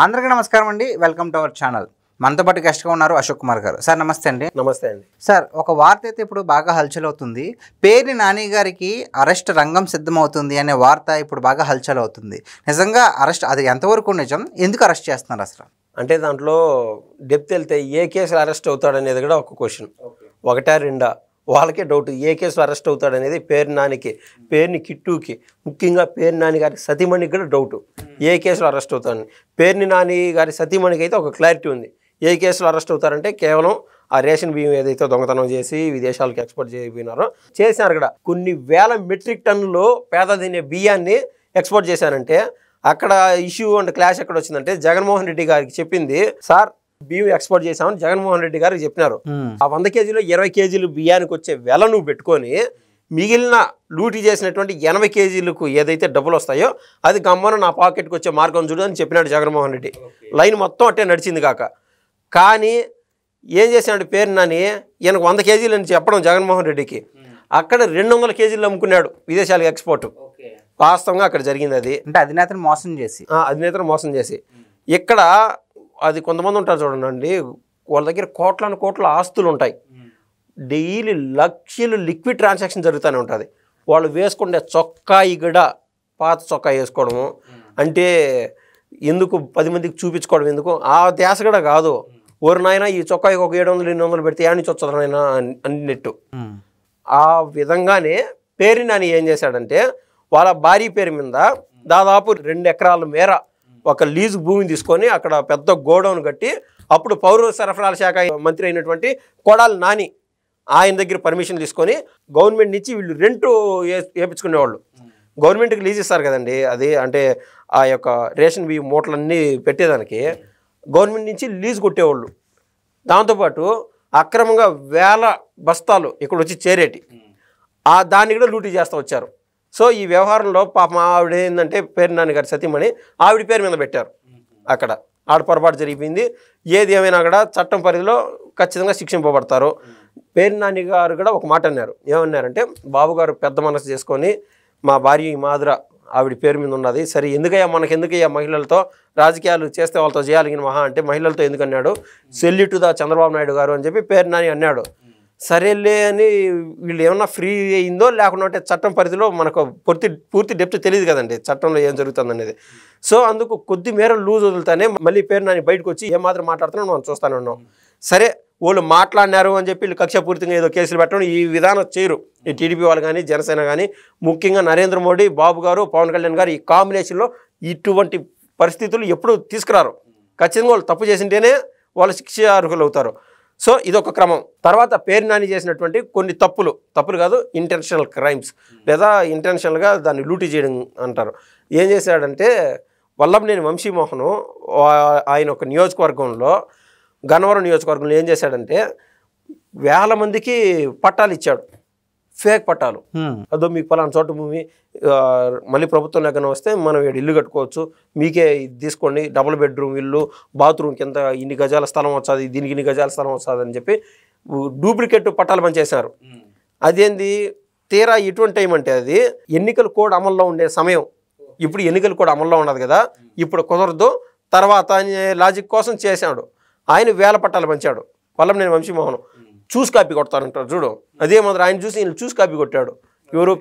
అందరికీ నమస్కారం అండి. Welcome to our channel. మనతో పాటు గెస్ట్గా ఉన్నారు అశోక్ కుమార్ గారు. సార్ నమస్తే అండి. నమస్తే అండి. సార్, ఒక వార్త అయితే ఇప్పుడు బాగా హల్చల్ అవుతుంది. పేర్ని నాని గారికి అరెస్ట్ రంగం సిద్ధమవుతుంది అనే వార్త ఇప్పుడు బాగా హల్చల్ అవుతుంది. నిజంగా అరెస్ట్ అది ఎంతవరకు నిజం? ఎందుకు అరెస్ట్ చేస్తున్నారు అసలు? అంటే దాంట్లో డెప్త్ వెళ్తే ఏ కేసులో అరెస్ట్ అవుతాడనేది కూడా ఒక క్వశ్చన్. ఒకటా రెండా వాళ్ళకే డౌట్. ఏ కేసులో అరెస్ట్ అవుతాడనేది పేర్ని నానికి, పేర్ని కిట్టుకి, ముఖ్యంగా పేర్ని నాని గారి సతీమణికి కూడా డౌట్. ఏ కేసులో అరెస్ట్ అవుతాడని. పేర్ని నాని గారి సతీమణికి అయితే ఒక క్లారిటీ ఉంది. ఏ కేసులో అరెస్ట్ అవుతారంటే కేవలం ఆ రేషన్ బియ్యం ఏదైతే దొంగతనం చేసి విదేశాలకు ఎక్స్పోర్ట్ చేయబోయినారో చేశారు. కూడా కొన్ని వేల మెట్రిక్ టన్నులు పేద తినే బియ్యాన్ని ఎక్స్పోర్ట్ చేశారంటే అక్కడ ఇష్యూ అండ్ క్లాష్ ఎక్కడ వచ్చిందంటే జగన్మోహన్ రెడ్డి గారికి చెప్పింది, సార్ బియ్యం ఎక్స్పోర్ట్ చేసామని జగన్మోహన్ రెడ్డి గారికి చెప్పినారు. ఆ 100 కేజీలో 20 కేజీలు బియ్యానికి వచ్చే వెల నువ్వు పెట్టుకొని మిగిలిన లూటీ చేసినటువంటి 80 కేజీలకు ఏదైతే డబ్బులు వస్తాయో అది గమ్మను నా పాకెట్కి వచ్చే మార్గం చూడు అని చెప్పినాడు జగన్మోహన్ రెడ్డి. లైన్ మొత్తం అట్టే నడిచింది కాక. కానీ ఏం చేశాడు పేర్ని నాని, ఈయనకు 100 కేజీలు అని చెప్పడం జగన్మోహన్ రెడ్డికి, అక్కడ 200 కేజీలు అమ్ముకున్నాడు విదేశాలకు ఎక్స్పోర్ట్. వాస్తవంగా అక్కడ జరిగింది అది. అంటే అధినేతను మోసం చేసి ఇక్కడ అది కొంతమంది ఉంటారు చూడండి, వాళ్ళ దగ్గర కోట్ల ఆస్తులు ఉంటాయి. డైలీ లక్షలు లిక్విడ్ ట్రాన్సాక్షన్ జరుగుతూనే ఉంటుంది. వాళ్ళు వేసుకుంటే చొక్కాయి కూడా పాత చొక్కా వేసుకోవడము, అంటే ఎందుకు 10 మందికి చూపించుకోవడం ఎందుకు, ఆ ధ్యాస కూడా కాదు. ఓరి నాయన ఈ చొక్కాయికి ఒక 700-800 పెడితే ఏడు నుంచి వచ్చారు నాయన అన్నట్టు. ఆ విధంగానే పేర్ని నాని ఏం చేశాడంటే వాళ్ళ భార్య పేరు మీద దాదాపు 2 ఎకరాల మేర ఒక లీజు భూమిని తీసుకొని అక్కడ పెద్ద గోడౌన్ కట్టి, అప్పుడు పౌర సరఫరాల శాఖ మంత్రి అయినటువంటి కొడాలి నాని ఆయన దగ్గర పర్మిషన్ తీసుకొని గవర్నమెంట్ నుంచి వీళ్ళు రెంటు వేయించుకునేవాళ్ళు. గవర్నమెంట్కి లీజ్ ఇస్తారు కదండి, అది అంటే ఆ యొక్క రేషన్ బియ్యం మూటలన్నీ పెట్టేదానికి గవర్నమెంట్ నుంచి లీజు కొట్టేవాళ్ళు. దాంతోపాటు అక్రమంగా వేల బస్తాలు ఇక్కడ వచ్చి చేరేటి దాన్ని కూడా లూటీ చేస్తూ వచ్చారు. సో ఈ వ్యవహారంలో పాపం ఆవిడ ఏంటంటే పేర్ని నాని గారి సతీమణి ఆవిడ పేరు మీద పెట్టారు. అక్కడ ఆడ పొరపాటు జరిగిపోయింది. ఏది ఏమైనా కూడా చట్టం పరిధిలో ఖచ్చితంగా శిక్షింపబడతారు. పేర్ని నాని గారు కూడా ఒక మాట అన్నారు. ఏమన్నారంటే, బాబు గారు పెద్ద మనసు చేసుకొని మా భార్య ఈ మాదిర ఆవిడ పేరు మీద ఉన్నది, సరే ఎందుకయ్యా మహిళలతో రాజకీయాలు చేస్తే వాళ్ళతో చేయాలిగిన మహా అంటే మహిళలతో ఎందుకన్నాడు, సెల్యూటుదా చంద్రబాబు నాయుడు గారు అని చెప్పి పేర్ని నాని అన్నాడు. సరేలే అని వీళ్ళు ఏమన్నా ఫ్రీ అయిందో లేకుండా చట్టం పరిధిలో మనకు పూర్తి డెప్త్ తెలియదు కదండి చట్టంలో ఏం జరుగుతుంది అనేది. సో అందుకు కొద్ది మేర లూజ్ వదులుతానే మళ్ళీ పేర్ని నాని బయటకు వచ్చి ఏం మాత్రం మాట్లాడుతున్నాం మనం చూస్తూనే ఉన్నాం. సరే వాళ్ళు మాట్లాడినారు అని చెప్పి వీళ్ళు కక్షపూర్తిగా ఏదో కేసులు పెట్టడం ఈ విధానం చేయరు. ఈ టీడీపీ వాళ్ళు కానీ జనసేన కానీ, ముఖ్యంగా నరేంద్ర మోడీ, బాబు గారు, పవన్ కళ్యాణ్ గారు ఈ కాంబినేషన్లో ఇటువంటి పరిస్థితులు ఎప్పుడు తీసుకురారు. ఖచ్చితంగా వాళ్ళు తప్పు చేసింటేనే వాళ్ళు శిక్ష అర్హులు అవుతారు. సో ఇదొక క్రమం. తర్వాత పేర్ని నాని చేసినటువంటి కొన్ని తప్పులు కాదు, ఇంటెన్షనల్ క్రైమ్స్ లేదా ఇంటెన్షనల్గా దాన్ని లూటీ చేయడం అంటారు. ఏం చేశాడంటే వల్లభనేని వంశీమోహన్ ఆయన ఒక నియోజకవర్గంలో, గన్నవరం నియోజకవర్గంలో ఏం చేశాడంటే వేల మందికి పట్టాలు ఇచ్చాడు, ఫేక్ పట్టాలు. అదో మీకు పలానా చోట భూమి మళ్ళీ ప్రభుత్వం లెక్కన వస్తే మనం ఇల్లు కట్టుకోవచ్చు, మీకే తీసుకోండి, డబుల్ బెడ్రూమ్ ఇల్లు, బాత్రూమ్ కింద ఇన్ని గజాల స్థలం వస్తుంది, దీనికి ఇన్ని గజాల స్థలం వస్తుంది అని చెప్పి డూప్లికేట్ పట్టాలు పనిచేశారు. అదేంది తీరా ఎటువంటి టైం అంటే అది ఎన్నికల కోడ్ అమల్లో ఉండే సమయం. ఇప్పుడు ఎన్నికల కోడ్ అమల్లో ఉన్నది కదా, ఇప్పుడు కుదరదు తర్వాత అనే లాజిక్ కోసం చేశాడు. ఆయన వేల పట్టాలు పంచాడు. వల్లభనేని వంశీమోహన్ చూసి కాపీ కొడతారంటారు చూడు, అదే మాత్రం ఆయన చూసి ఈయన చూసి కాపీ కొట్టాడు. ఎవరు?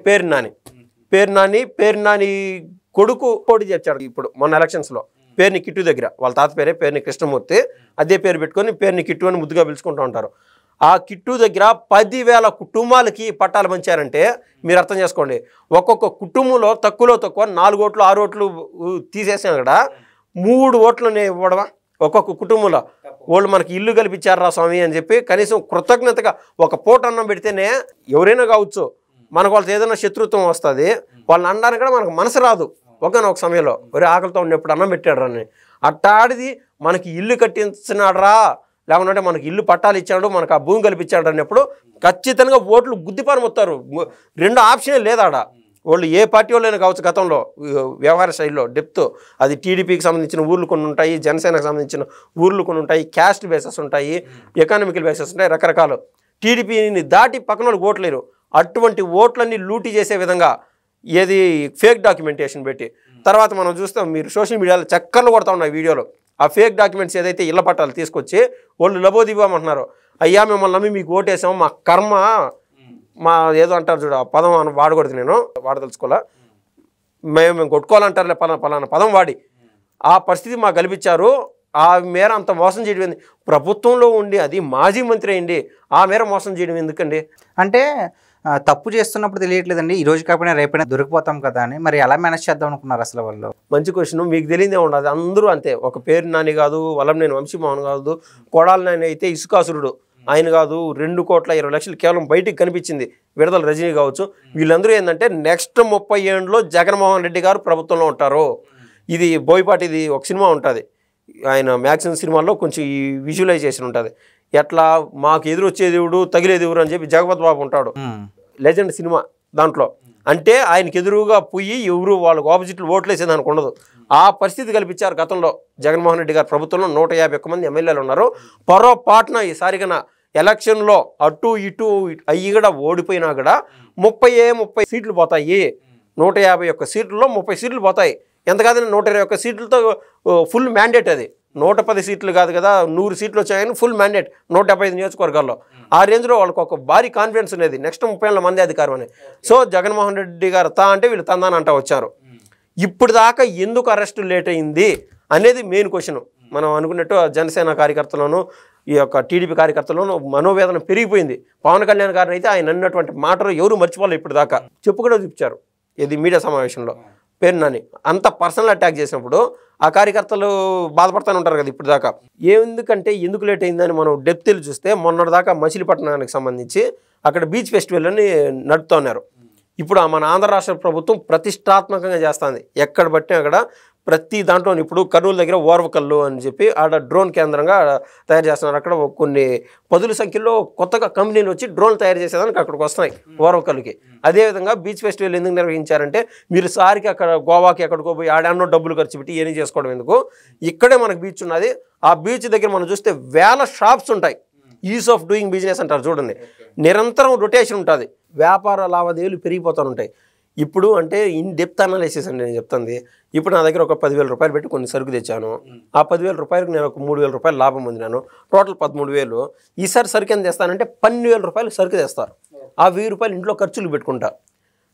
పేర్ని నాని కొడుకు పోటీ చేర్చాడు. ఇప్పుడు మొన్న ఎలక్షన్స్లో పేర్ని కిట్టు దగ్గర వాళ్ళ తాత పేరే పేర్ని కృష్ణమూర్తి, అదే పేరు పెట్టుకొని పేర్ని కిట్టు అని ముద్దుగా పిలుచుకుంటూ ఉంటారు. ఆ కిట్టు దగ్గర 10,000 కుటుంబాలకి పట్టాలు పంచారంటే మీరు అర్థం చేసుకోండి. ఒక్కొక్క కుటుంబంలో తక్కువ 4 ఓట్లు 6 ఓట్లు తీసేసాం కూడా 3 ఓట్లనే ఇవ్వడమా ఒక్కొక్క కుటుంబంలో? వాళ్ళు మనకి ఇల్లు కల్పించారా స్వామి అని చెప్పి కనీసం కృతజ్ఞతగా ఒక పూట అన్నం పెడితేనే ఎవరైనా కావచ్చు, మనకు వాళ్ళతో ఏదైనా శత్రుత్వం వస్తుంది, వాళ్ళని అనడానికి కూడా మనకు మనసు రాదు. ఒకనొక సమయంలో ఒరే ఆకలితో ఉన్నప్పుడు అన్నం పెట్టాడు అని అట్టాడిది మనకి ఇల్లు కట్టించినాడరా, లేకుంటే మనకి ఇల్లు పట్టాలు ఇచ్చాడు, మనకు ఆ భూమి కల్పించాడు అన్నప్పుడు ఖచ్చితంగా ఓట్లు గుద్దిపారం వస్తారు. 2 ఆప్షనే లేదాడ. వాళ్ళు ఏ పార్టీ వాళ్ళైనా కావచ్చు, గతంలో వ్యవహార శైలిలో డెప్త్ అది టీడీపీకి సంబంధించిన ఊర్లు కొన్ని ఉంటాయి, జనసేనకు సంబంధించిన ఊర్లు కొన్ని ఉంటాయి, క్యాస్ట్ బేసెస్ ఉంటాయి, ఎకానమికల్ బేసెస్ ఉంటాయి, రకరకాలు. టీడీపీని దాటి పక్కన వాళ్ళు ఓట్లేరు. అటువంటి ఓట్లన్నీ లూటీ చేసే విధంగా ఏది ఫేక్ డాక్యుమెంటేషన్ పెట్టి తర్వాత మనం చూస్తాం, మీరు సోషల్ మీడియాలో చక్కర్లు కొడతా ఉన్నాయి వీడియోలో. ఆ ఫేక్ డాక్యుమెంట్స్ ఏదైతే ఇళ్ల పట్టాలు తీసుకొచ్చి వాళ్ళు లబోదివ్వమంటున్నారు, అయ్యా మిమ్మల్ని నమ్మి మీకు ఓటేసాం, మా కర్మ, మా ఏదో అంటారు చూడ, ఆ పదం వాడకూడదు, నేను వాడదలుచుకోలే, మేము కొట్టుకోవాలంటారులే పలానా పదం వాడి ఆ పరిస్థితి మాకు కల్పించారు, ఆ మేర అంత మోసం చేయడం ప్రభుత్వంలో ఉండి అది మాజీ మంత్రి అయ్యండి, ఆ మేర మోసం చేయడం ఎందుకండి? అంటే తప్పు చేస్తున్నప్పుడు తెలియట్లేదండి, ఈ రోజు కాకపోయినా రేపైనా దొరికిపోతాం కదా అని, మరి ఎలా మేనేజ్ చేద్దాం అనుకున్నారు అసలు వాళ్ళు? మంచి క్వశ్చన్. మీకు తెలియదే ఉండదు, అందరూ అంతే. ఒక పేరు నాని కాదు, వల్లంనేని వంశీమోహన్ కాదు, కొడాలి నాని అయితే ఇసుకాసురుడు ఆయన కాదు, 2,20,00,000 కేవలం బయటికి కనిపించింది విడుదల రజనీ కావచ్చు. వీళ్ళందరూ ఏంటంటే నెక్స్ట్ 30 ఏళ్ళలో జగన్మోహన్ రెడ్డి గారు ప్రభుత్వంలో ఉంటారు. ఇది బోయపాటిది ఒక సినిమా ఉంటుంది, ఆయన మ్యాక్సిమం సినిమాల్లో కొంచెం ఈ విజువలైజేషన్ ఉంటుంది, ఎట్లా మాకు ఎదురొచ్చే దేవుడు తగిలే దేవుడు అని చెప్పి జగపతి బాబు ఉంటాడు, లెజెండ్ సినిమా దాంట్లో. అంటే ఆయనకి ఎదురుగా పోయి ఎవరు వాళ్ళకు ఆపోజిట్లు ఓట్లు వేసేదానికి ఉండదు, ఆ పరిస్థితి కల్పించారు గతంలో జగన్మోహన్ రెడ్డి గారి ప్రభుత్వంలో. 151 మంది ఎమ్మెల్యేలు ఉన్నారు. పొరపాటున ఈసారిగా ఎలక్షన్లో అటు ఇటు అయ్యి కూడా ఓడిపోయినా కూడా 30 సీట్లు పోతాయి. 151 సీట్లలో 30 సీట్లు పోతాయి. ఎంత కాదని 121 సీట్లతో ఫుల్ మ్యాండేట్. అది 110 సీట్లు కాదు కదా, 100 సీట్లు వచ్చాయని ఫుల్ మ్యాండేట్ 175 నియోజకవర్గాల్లో. ఆ రేంజ్లో వాళ్ళకి ఒక భారీ కాన్ఫిడెన్స్ అనేది, నెక్స్ట్ 30 ఏళ్ళ మంది అధికారం అని. సో జగన్మోహన్ రెడ్డి గారు అంటే వీళ్ళు తందానంట వచ్చారు. ఇప్పుడు దాకా ఎందుకు అరెస్ట్ లేట్ అయింది అనేది మెయిన్ క్వశ్చన్. మనం అనుకున్నట్టు జనసేన కార్యకర్తలను, ఈ యొక్క టీడీపీ కార్యకర్తలను మనోవేదన పెరిగిపోయింది. పవన్ కళ్యాణ్ గారిని అయితే ఆయన అన్నటువంటి మాటలు ఎవరు మర్చిపోలేదు, ఇప్పుడు దాకా చెప్పు కూడా చూపించారు ఇది మీడియా సమావేశంలో. పేరు నాని అంత పర్సనల్ అటాక్ చేసినప్పుడు ఆ కార్యకర్తలు బాధపడుతూనే ఉంటారు కదా ఇప్పుడు దాకా. ఎందుకంటే ఎందుకు లేట్ అయిందని మనం డెప్త్లు చూస్తే, మొన్నటిదాకా మచిలీపట్నానికి సంబంధించి అక్కడ బీచ్ ఫెస్టివల్ అని నడుపుతూ ఉన్నారు. ఇప్పుడు మన ఆంధ్ర రాష్ట్ర ప్రభుత్వం ప్రతిష్టాత్మకంగా చేస్తుంది. ఎక్కడ బట్టి అక్కడ ప్రతి దాంట్లో, ఇప్పుడు కర్నూలు దగ్గర ఓర్వకల్లు అని చెప్పి ఆడ డ్రోన్ కేంద్రంగా తయారు చేస్తున్నారు. అక్కడ కొన్ని 10ల సంఖ్యలో కొత్తగా కంపెనీలు వచ్చి డ్రోన్లు తయారు చేసేదానికి అక్కడికి వస్తున్నాయి ఓర్వకల్లుకి. అదేవిధంగా బీచ్ ఫెస్టివల్ ఎందుకు నిర్వహించారంటే, మీరు సారికి అక్కడ గోవాకి ఎక్కడికో పోయి ఆడాన్నో డబ్బులు ఖర్చు పెట్టి ఏం చేసుకోవడం ఎందుకు, ఇక్కడే మనకు బీచ్ ఉన్నది. ఆ బీచ్ దగ్గర మనం చూస్తే వేల షాప్స్ ఉంటాయి. ఈజ్ ఆఫ్ డూయింగ్ బిజినెస్ అంటారు చూడండి, నిరంతరం రొటేషన్ ఉంటుంది, వ్యాపార లావాదేవీలు పెరిగిపోతూ ఉంటాయి. ఇప్పుడు అంటే ఇన్ డెప్త్ అనాలిసిస్ అండి నేను చెప్తుంది. ఇప్పుడు నా దగ్గర ఒక 10,000 రూపాయలు పెట్టి కొన్ని సరుకు తెచ్చాను. ఆ 10,000 రూపాయలకు నేను ఒక 3,000 రూపాయలు లాభం పొందినాను, టోటల్ 13,000. ఈసారి సరుకు ఎంత తెస్తానంటే 12,000 రూపాయలు సరుకు తెస్తారు. ఆ 1,000 రూపాయలు ఇంట్లో ఖర్చులు పెట్టుకుంటా.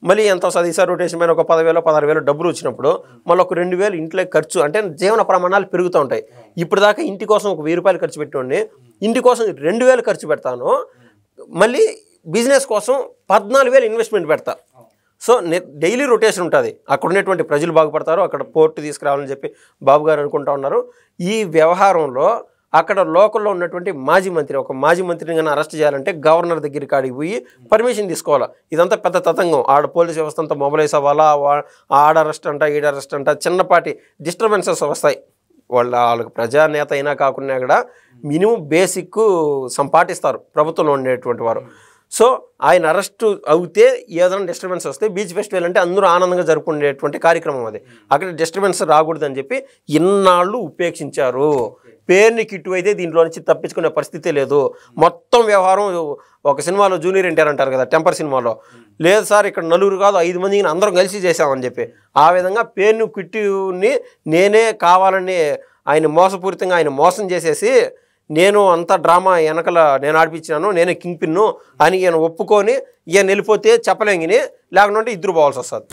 మళ్ళీ ఎంత వస్తుంది ఈసారి రొటేషన్ పైన ఒక 10,000 16,000 డబ్బులు వచ్చినప్పుడు మళ్ళీ ఒక 2,000 ఇంట్లో ఖర్చు. అంటే జీవన ప్రమాణాలు పెరుగుతూ ఉంటాయి. ఇప్పుడు దాకా ఇంటి కోసం ఒక 1,000 రూపాయలు ఖర్చు పెట్టుకోండి, ఇంటి కోసం 2,000 ఖర్చు పెడతాను, మళ్ళీ బిజినెస్ కోసం 14,000 ఇన్వెస్ట్మెంట్ పెడతా. సో డైలీ రొటేషన్ ఉంటుంది. అక్కడ ఉన్నటువంటి ప్రజలు బాగుపడతారు, అక్కడ పోర్టు తీసుకురావాలని చెప్పి బాబు గారు అనుకుంటా ఉన్నారు. ఈ వ్యవహారంలో అక్కడ లోకల్లో ఉన్నటువంటి ఒక మాజీ మంత్రిని కానీ అరెస్ట్ చేయాలంటే గవర్నర్ దగ్గరికి ఆడికి పోయి పర్మిషన్ తీసుకోవాలా. ఇదంతా పెద్ద తతంగం. ఆడ పోలీస్ వ్యవస్థ అంతా మొబైలైజ్ అవ్వాలా, ఆడ అరెస్ట్ అంట ఈడ అరెస్ట్ అంట, చిన్నపాటి డిస్టర్బెన్సెస్ వస్తాయి. వాళ్ళకి ప్రజానేత అయినా కాకుండా కూడా మినిమం బేసిక్ సంపాటిస్తారు ప్రభుత్వంలో ఉండేటువంటి వారు. సో ఆయన అరెస్టు అవుతే ఏదైనా డిస్టర్బెన్స్ వస్తే, బీచ్ ఫెస్టివల్ అంటే అందరూ ఆనందంగా జరుపుకునేటువంటి కార్యక్రమం అది, అక్కడ డిస్టర్బెన్స్ రాకూడదని చెప్పి ఇన్నాళ్ళు ఉపేక్షించారు. పేరుని కిట్టు అయితే దీంట్లో నుంచి తప్పించుకునే పరిస్థితే లేదు. మొత్తం వ్యవహారం ఒక సినిమాలో జూనియర్ ఎన్టీఆర్ అంటారు కదా, టెంపర్ సినిమాలో, లేదు సార్ ఇక్కడ 4 కాదు 5 మందిని అందరం కలిసి చేసామని చెప్పి, ఆ విధంగా పేరుని కిట్టుని నేనే కావాలని ఆయన మోసపూరితంగా ఆయన మోసం చేసేసి, నేను అంత డ్రామా వెనకల నేను ఆడిపించినాను, నేనే కింగ్ పిన్ను అని ఈయన ఒప్పుకొని ఈయన వెళ్ళిపోతే చెప్పలేంగిని, లేకుంటే ఇద్దరు పోవాల్సి వస్తుంది.